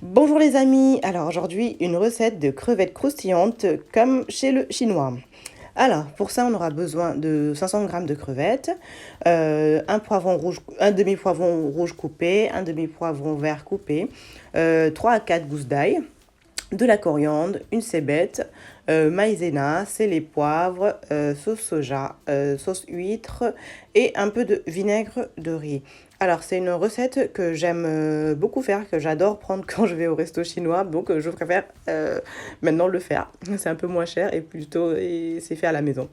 Bonjour les amis, alors aujourd'hui une recette de crevettes croustillantes comme chez le chinois. Alors pour ça on aura besoin de 500 g de crevettes, un poivron rouge, un demi-poivron rouge coupé, un demi-poivron vert coupé, 3 à 4 gousses d'ail, de la coriandre, une cébette, maïzena, sel et poivre, sauce soja, sauce huître et un peu de vinaigre de riz. Alors c'est une recette que j'aime beaucoup faire, que j'adore prendre quand je vais au resto chinois, donc je préfère maintenant le faire. C'est un peu moins cher et plutôt et c'est fait à la maison.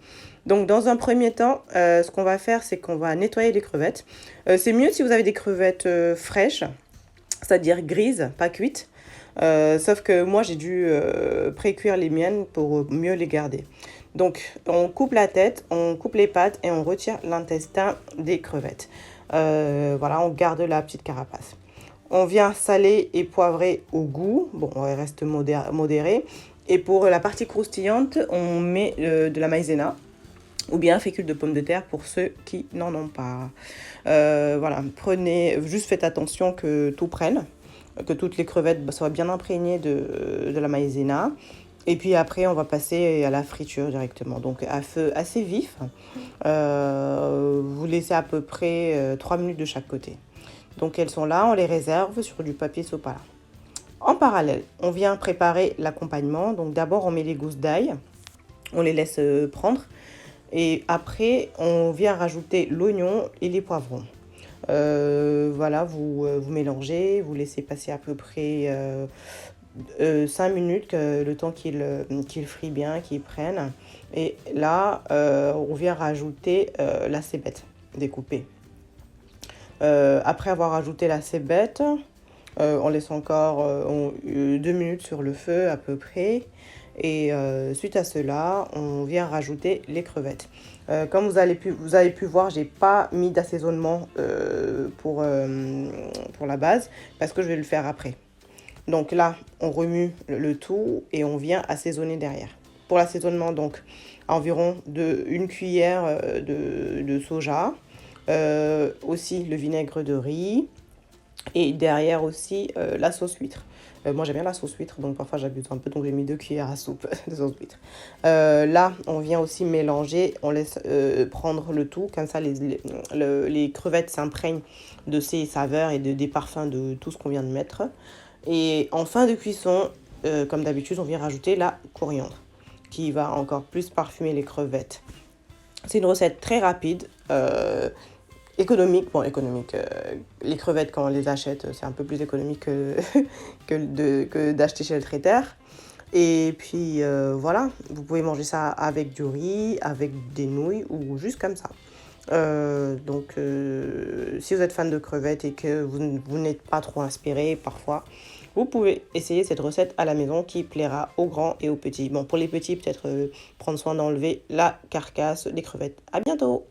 Donc dans un premier temps, ce qu'on va faire, c'est qu'on va nettoyer les crevettes. C'est mieux si vous avez des crevettes fraîches, c'est-à-dire grises, pas cuites. Sauf que moi, j'ai dû pré-cuire les miennes pour mieux les garder. Donc, on coupe la tête, on coupe les pattes et on retire l'intestin des crevettes. Voilà, on garde la petite carapace. On vient saler et poivrer au goût. Bon, il reste modéré. Et pour la partie croustillante, on met de la maïzena ou bien fécule de pommes de terre pour ceux qui n'en ont pas. Voilà, juste faites attention que tout prenne, que toutes les crevettes soient bien imprégnées de la maïzena. Et puis après, on va passer à la friture directement. Donc à feu assez vif, vous laissez à peu près 3 minutes de chaque côté. Donc elles sont là, on les réserve sur du papier sopalin. En parallèle, on vient préparer l'accompagnement. Donc d'abord, on met les gousses d'ail, on les laisse prendre. Et après, on vient rajouter l'oignon et les poivrons. Voilà, vous mélangez, vous laissez passer à peu près 5 minutes, le temps qu'il frit bien, qu'il prenne. Et là, on vient rajouter la cébette découpée. Après avoir ajouté la cébette, on laisse encore 2 minutes sur le feu à peu près. Et suite à cela, on vient rajouter les crevettes. Comme vous avez pu voir, j'ai pas mis d'assaisonnement pour la base parce que je vais le faire après. Donc là, on remue le tout et on vient assaisonner derrière. Pour l'assaisonnement, donc, environ une cuillère de soja, aussi le vinaigre de riz et derrière aussi la sauce huître. Moi j'aime bien la sauce huître, donc parfois j'abuse un peu, donc j'ai mis 2 cuillères à soupe de sauce huître. Là, on vient aussi mélanger, on laisse prendre le tout, comme ça les crevettes s'imprègnent de ces saveurs et des parfums de tout ce qu'on vient de mettre. Et en fin de cuisson, comme d'habitude, on vient rajouter la coriandre, qui va encore plus parfumer les crevettes. C'est une recette très rapide, économique. Bon, économique, les crevettes, quand on les achète, c'est un peu plus économique que d'acheter chez le traiteur. Et puis voilà, vous pouvez manger ça avec du riz, avec des nouilles ou juste comme ça. Donc, si vous êtes fan de crevettes et que vous n'êtes pas trop inspiré parfois, vous pouvez essayer cette recette à la maison qui plaira aux grands et aux petits. Bon, pour les petits, peut-être prendre soin d'enlever la carcasse des crevettes. À bientôt!